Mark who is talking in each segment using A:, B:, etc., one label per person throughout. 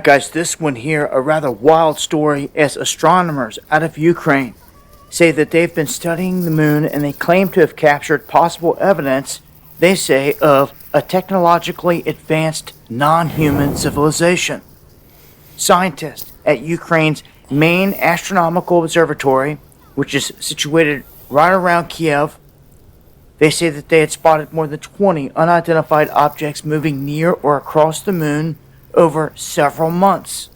A: Guys, this one here, a rather wild story as astronomers out of Ukraine say that they've been studying the moon and they claim to have captured possible evidence, they say, of a technologically advanced non-human civilization. Scientists at Ukraine's main astronomical observatory, which is situated right around Kiev, they say that they had spotted more than 20 unidentified objects moving near or across the moon over several months.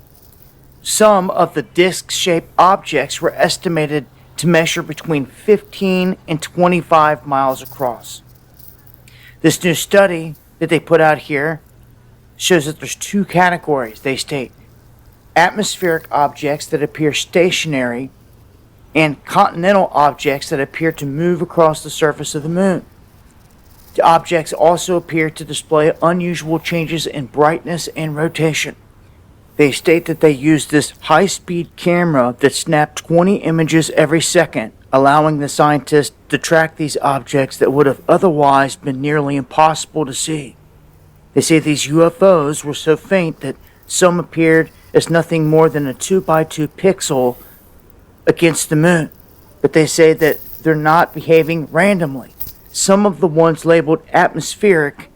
A: Some of the disc-shaped objects were estimated to measure between 15 and 25 miles across. This new study that they put out here shows that there's two categories, they state. Atmospheric objects that appear stationary and continental objects that appear to move across the surface of the moon. The objects also appear to display unusual changes in brightness and rotation. They state that they used this high-speed camera that snapped 20 images every second, allowing the scientists to track these objects that would have otherwise been nearly impossible to see. They say these UFOs were so faint that some appeared as nothing more than a 2x2 pixel against the moon, but they say that they're not behaving randomly. Some of the ones labeled atmospheric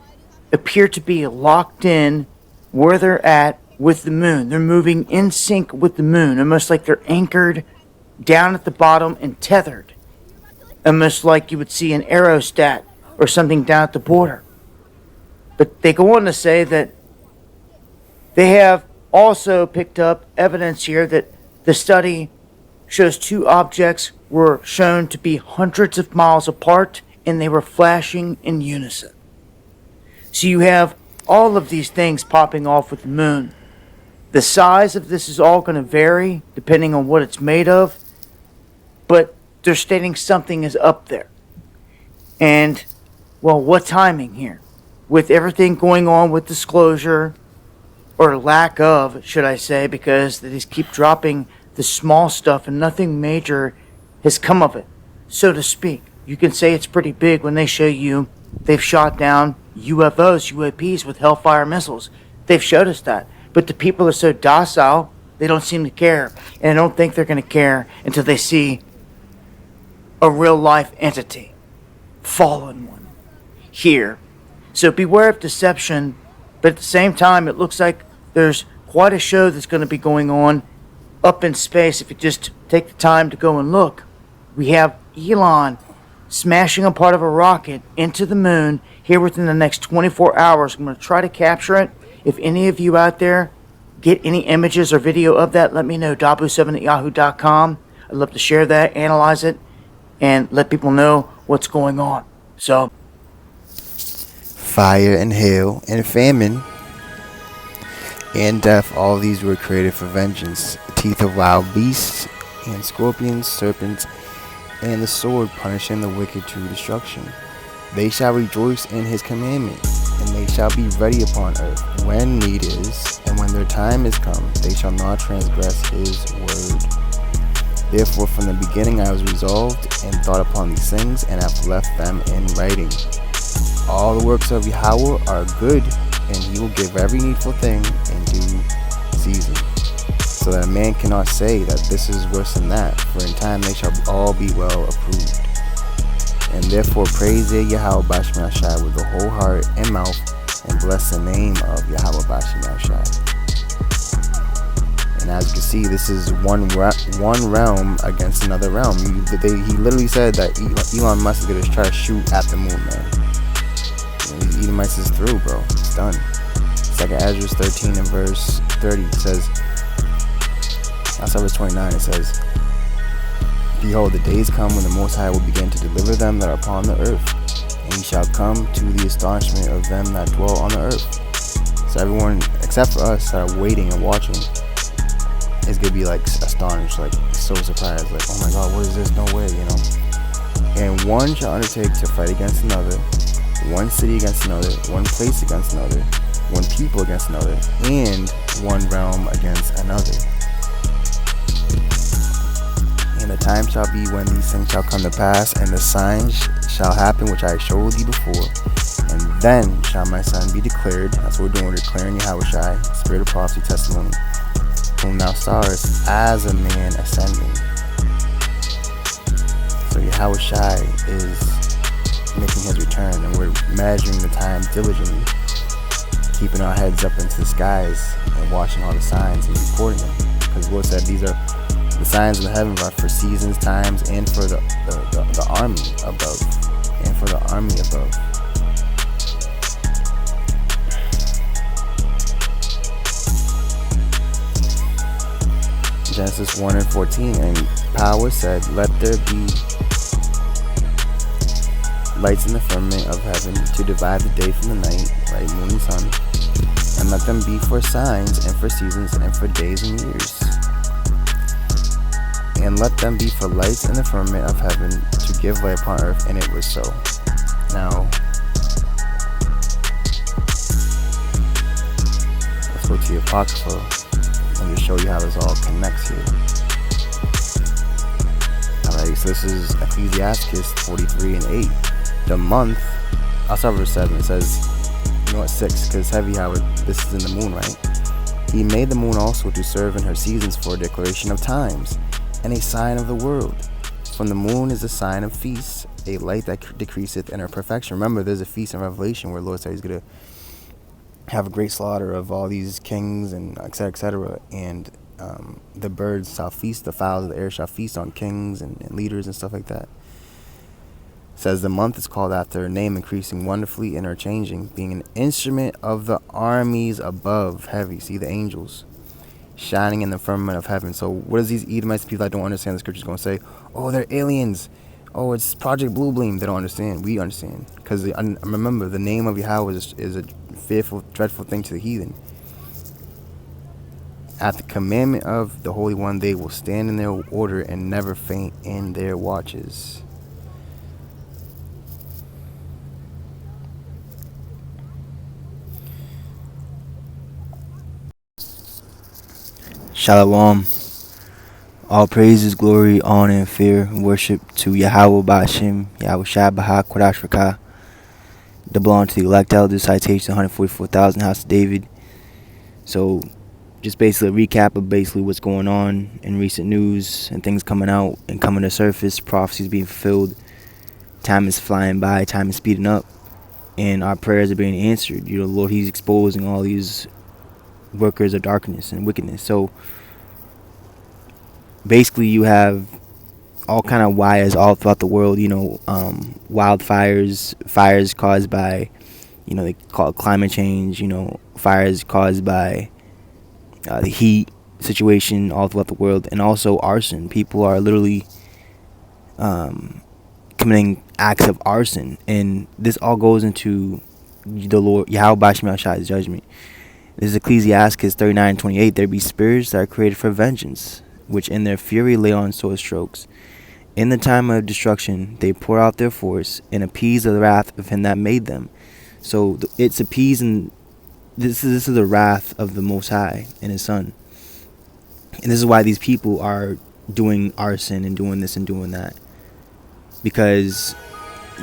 A: appear to be locked in where they're at with the moon. They're moving in sync with the moon, almost like they're anchored down at the bottom and tethered, almost like you would see an aerostat or something down at the border. But they go on to say that they have also picked up evidence here that the study shows two objects were shown to be hundreds of miles apart and they were flashing in unison. So you have all of these things popping off with the moon. The size of this is all going to vary depending on what it's made of, but they're stating something is up there. And, well, what timing here? With everything going on with disclosure, or lack of, should I say, because they just keep dropping the small stuff and nothing major has come of it, so to speak. You can say it's pretty big when they show you they've shot down UFOs, UAPs with Hellfire missiles. They've showed us that. But the people are so docile, they don't seem to care. And I don't think they're going to care until they see a real life entity, fallen one, here. So beware of deception, but at the same time, it looks like there's quite a show that's going to be going on up in space if you just take the time to go and look. We have Elon smashing a part of a rocket into the moon here within the next 24 hours. I'm going to try to capture it. If any of you out there get any images or video of that, let me know. Dabu7@yahoo.com. I'd love to share that, analyze it, and let people know what's going on. So,
B: fire and hail and famine and death, all these were created for vengeance. The teeth of wild beasts and scorpions, serpents, and the sword punishing the wicked to destruction. They shall rejoice in his commandment, and they shall be ready upon earth when need is, and when their time is come, they shall not transgress his word. Therefore from the beginning I was resolved and thought upon these things, and have left them in writing. All the works of Yahweh are good, and he will give every needful thing in due season, so that a man cannot say that this is worse than that, for in time they shall all be well approved. And therefore praise ye Yahweh Bashim Yahshai with the whole heart and mouth, and bless the name of Yahweh Bashim Yahshai. And as you can see, this is one realm against another realm. He literally said that Elon Musk is going to try to shoot at the moon, man. These Edomites is through, bro. It's done. 2nd Ezra 13 and verse 30 says, outside verse 29 it says, behold, the days come when the Most High will begin to deliver them that are upon the earth, and he shall come to the astonishment of them that dwell on the earth. So everyone, except for us that are waiting and watching, is going to be like astonished, like so surprised, like, oh my God, what is this? No way, you know. And one shall undertake to fight against another, one city against another, one place against another, one people against another, and one realm against another. And the time shall be when these things shall come to pass, and the signs shall happen which I showed thee before, And then shall my son be declared. That's what we're doing. We're declaring Yahushai, spirit of prophecy, testimony, whom thou sawest as a man ascending. So Yahushai is making his return, and we're measuring the time diligently, keeping our heads up into the skies and watching all the signs and reporting them. Because the Lord said these are the signs in the heaven are for seasons, times, and for the army above. And for the army above. Genesis 1:14, and power said, let there be lights in the firmament of heaven to divide the day from the night, right, moon and sun, and let them be for signs and for seasons and for days and years. And let them be for lights in the firmament of heaven to give light upon earth, and it was so. Now, let's go to the Apocrypha and just show you how this all connects here. Alright, so this is Ecclesiastes 43:8. The month, I'll start verse 7. It says, you know what, 6, because it's heavy how this is in the moon, right? He made the moon also to serve in her seasons for a declaration of times, and a sign of the world. From the moon is a sign of feasts, a light that decreaseth in her perfection. Remember, there's a feast in Revelation where the Lord said he's going to have a great slaughter of all these kings and etc., and the birds shall feast, the fowls of the air shall feast on kings and leaders and stuff like that. It says the month is called after her name, increasing wonderfully in her changing, being an instrument of the armies above, heavy, see the angels, shining in the firmament of heaven. So what is these Edomites, people that don't understand the scriptures, going to say? Oh, they're aliens. Oh, it's Project Blue Beam. They don't understand. We understand. Because remember, the name of Yahweh is a fearful, dreadful thing to the heathen. At the commandment of the Holy One, they will stand in their order and never faint in their watches.
C: Shalom. All praises, glory, honor, and fear, and worship to Yahweh Ba'ashem, Yahweh Shai Baha Kodash Rakah. That belong to the elect elders, citation 144,000, House of David. So, just basically a recap of basically what's going on in recent news and things coming out and coming to surface, prophecies being fulfilled. Time is flying by, time is speeding up, and our prayers are being answered. You know, Lord, He's exposing all these workers of darkness and wickedness. So basically you have all kind of wires all throughout the world, wildfires, fires caused by, they call it climate change, fires caused by the heat situation all throughout the world, and also arson. People are literally committing acts of arson, and this all goes into the Lord Yahweh Ba'ashem Shai's judgment. This is Ecclesiastes 39:28. There be spirits that are created for vengeance, which in their fury lay on sword strokes. In the time of destruction, they pour out their force and appease the wrath of him that made them. So it's appeasing. This is the wrath of the Most High and His Son. And this is why these people are doing arson and doing this and doing that, because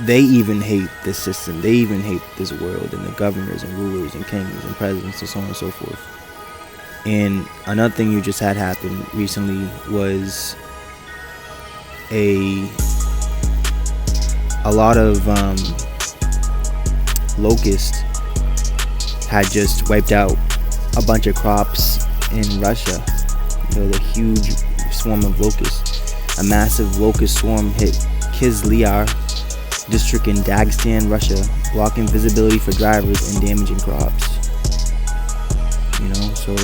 C: they even hate this system. They even hate this world and the governors and rulers and kings and presidents and so on and so forth. And another thing you just had happen recently was a lot of locusts had just wiped out a bunch of crops in Russia. The huge swarm of locusts. A massive locust swarm hit Kizlyar district in Dagestan, Russia, blocking visibility for drivers and damaging crops. So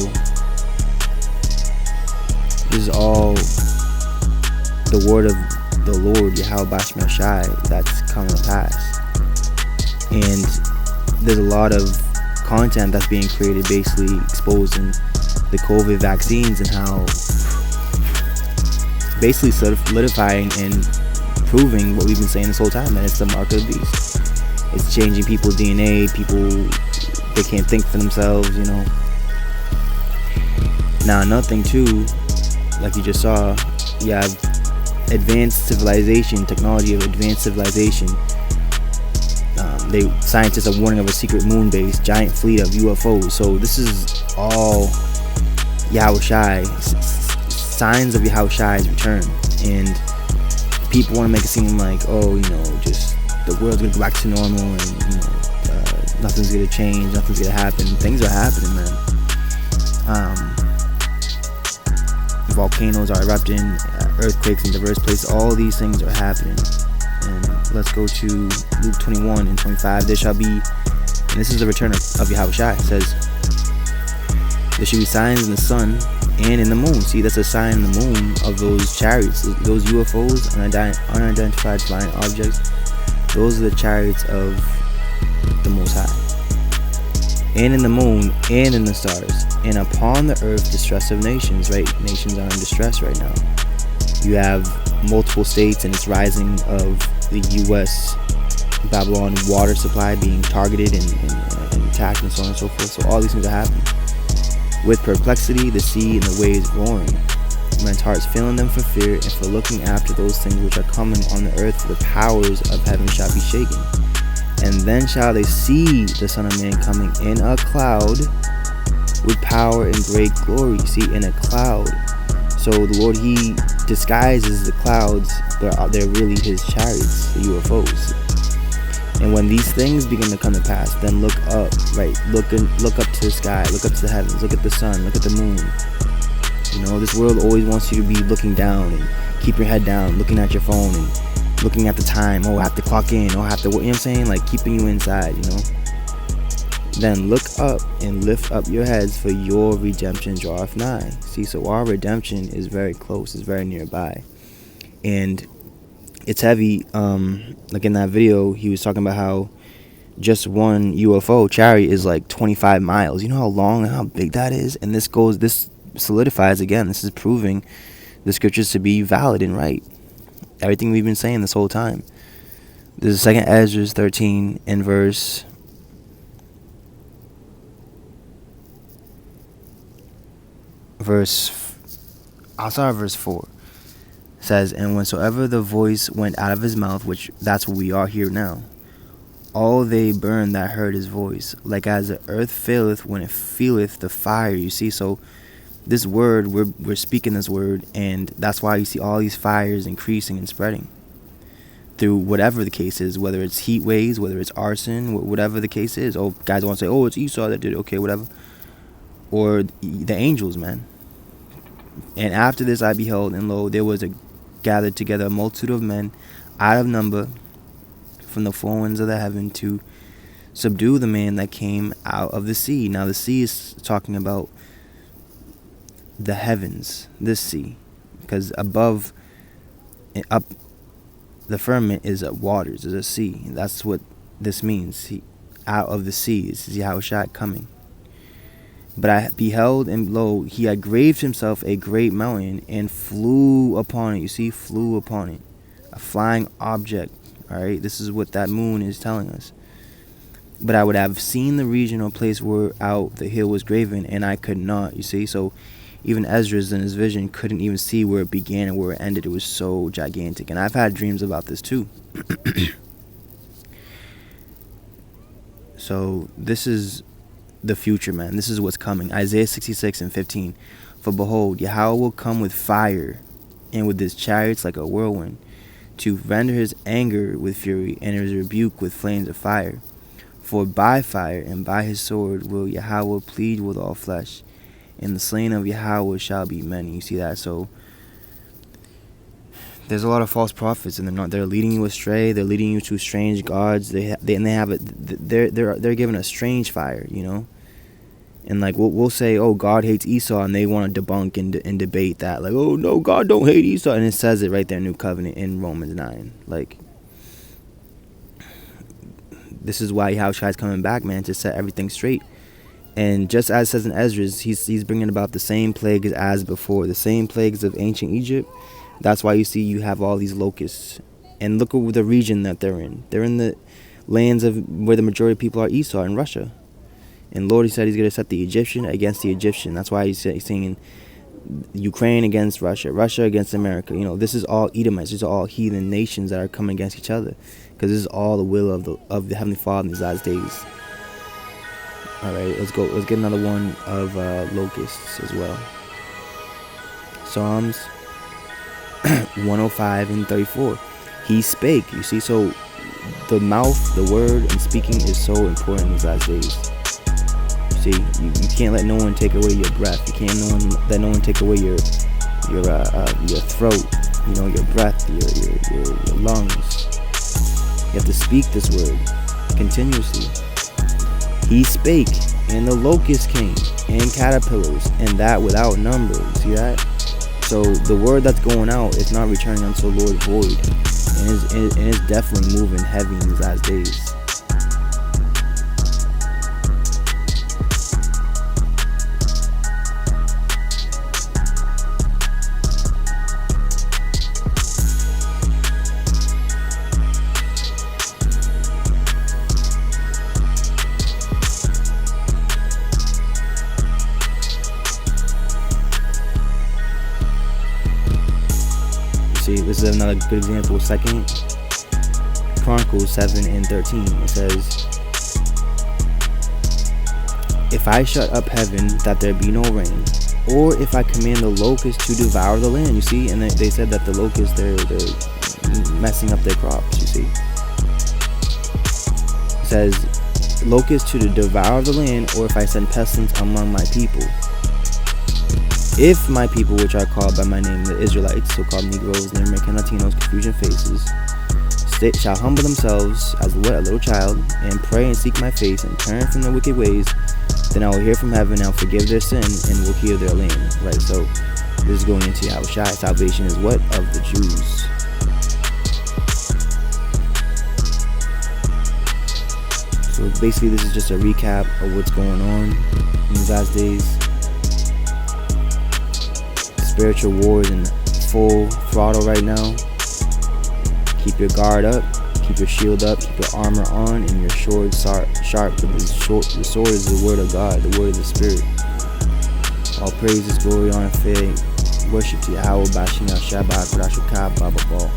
C: this is all the word of the Lord Yahweh Ba'ashem Shai that's coming to pass. And there's a lot of content that's being created basically exposing the COVID vaccines and how basically solidifying and proving what we've been saying this whole time, that it's the mark of the beast. It's changing people's DNA. People, they can't think for themselves, Now another thing too, like you just saw, you have advanced civilization, technology of advanced civilization. Scientists are warning of a secret moon base, giant fleet of UFOs. So this is all Yahushai, signs of Yahushui's return. And people want to make it seem like, oh, just the world's gonna go back to normal, and nothing's gonna change, nothing's gonna happen. Things are happening, man. Volcanoes are erupting, earthquakes in diverse places. All these things are happening. And let's go to Luke 21 and 25. There shall be, and this is the return of Yahushua. It says, there shall be signs in the sun and in the moon. See, that's a sign in the moon of those chariots, those UFOs, unidentified flying objects. Those are the chariots of the Most High. And in the moon, and in the stars, and upon the earth distress of nations, right? Nations are in distress right now. You have multiple states, and it's rising of the U.S. Babylon water supply being targeted and attacked, and so on and so forth. So all these things are happening. With perplexity, the sea and the waves roaring. Men's hearts failing them for fear, and for looking after those things which are coming on the earth, for the powers of heaven shall be shaken. And then shall they see the Son of Man coming in a cloud with power and great glory. See, in a cloud. So the Lord, he disguises the clouds, but they're really his chariots, the UFOs. And when these things begin to come to pass, then look up, right? Look up to the sky, look up to the heavens, look at the sun, look at the moon. This world always wants you to be looking down and keep your head down, looking at your phone and looking at the time. Oh, I have to clock in. Oh, I have to, what I'm saying? Like keeping you inside, Then look up and lift up your heads, for your redemption draweth nigh. See, so our redemption is very close, it's very nearby. And it's heavy. Like in that video, he was talking about how just one UFO chariot is like 25 miles. You know how long and how big that is? And this solidifies again. This is proving the scriptures to be valid and right. Everything we've been saying this whole time. This is 2nd Ezra 13 and verse 4. It says, and whensoever the voice went out of his mouth, which that's what we are here now, all they burned that heard his voice, like as the earth faileth when it feeleth the fire. You see, so this word, we're speaking this word, and that's why you see all these fires increasing and spreading through whatever the case is, whether it's heat waves, whether it's arson, whatever the case is. Oh, guys want to say, oh, it's Esau that did it. Okay, whatever. Or the angels, man. And after this I beheld, and lo, there was gathered together a multitude of men out of number from the four winds of the heaven to subdue the man that came out of the sea. Now the sea is talking about the heavens, this sea, because above and up the firmament is waters, is a sea. That's what this means. Out of the sea is Yahushua coming. But I beheld, and lo, he had graved himself a great mountain and flew upon it. You see, flew upon it, a flying object. All right, this is what that moon is telling us. But I would have seen the region or place where out the hill was graven, and I could not. You see, so even Ezra's in his vision couldn't even see where it began and where it ended. It was so gigantic. And I've had dreams about this too. So this is the future, man. This is what's coming. Isaiah 66 and 15. For behold, Yahweh will come with fire, and with his chariots like a whirlwind, to render his anger with fury, and his rebuke with flames of fire. For by fire and by his sword will Yahweh plead with all flesh, and the slain of Yahweh shall be many. You see that? So there's a lot of false prophets, and they're leading you astray. They're leading you to strange gods. They're given a strange fire, And like we'll say, oh, God hates Esau, and they want to debunk and debate that, like, oh no, God don't hate Esau, and it says it right there in New Covenant in Romans 9. Like, this is why Yahushua is coming back, man, to set everything straight. And just as it says in Ezra, he's bringing about the same plagues as before, the same plagues of ancient Egypt. That's why you have all these locusts. And look at the region that they're in. They're in the lands of where the majority of people are Esau in Russia. And Lord, he said he's going to set the Egyptian against the Egyptian. That's why he's saying Ukraine against Russia, Russia against America. This is all Edomites. These are all heathen nations that are coming against each other. because this is all the will of the Heavenly Father in these last days. All right, let's go. Let's get another one of locusts as well. Psalms 105 and 34. He spake. You see, so the mouth, the word, and speaking is so important in these last days. You see, you can't let no one take away your breath. You can't let no one take away your throat. You know, your breath, your lungs. You have to speak this word continuously. He spake, and the locusts came, and caterpillars, and that without number. You see that? So the word that's going out is not returning unto the Lord void, and it's definitely moving heavy in these last days. See, this is another good example. 2 Chronicles 7 and 13. It says, if I shut up heaven that there be no rain, or if I command the locusts to devour the land. You see, and they said that the locusts they're messing up their crops. You see, it says locusts to devour the land, or if I send pestilence among my people. If my people, which are called by my name, the Israelites, so-called Negroes, Native American Latinos, Confucian faces, shall humble themselves as a little child, and pray and seek my face, and turn from their wicked ways, then I will hear from heaven, and I will forgive their sin, and will heal their land. Right, so this is going into Yahushua. Salvation is what? Of the Jews. So basically this is just a recap of what's going on in these last days. Spiritual war is in full throttle right now. Keep your guard up, keep your shield up, keep your armor on, and your sword sharp. The sword is the word of God, the word of the Spirit. All praises, glory, honor, faith, worship to Yahweh, Bashina, Shabbat, Barashukah, Baba Ball.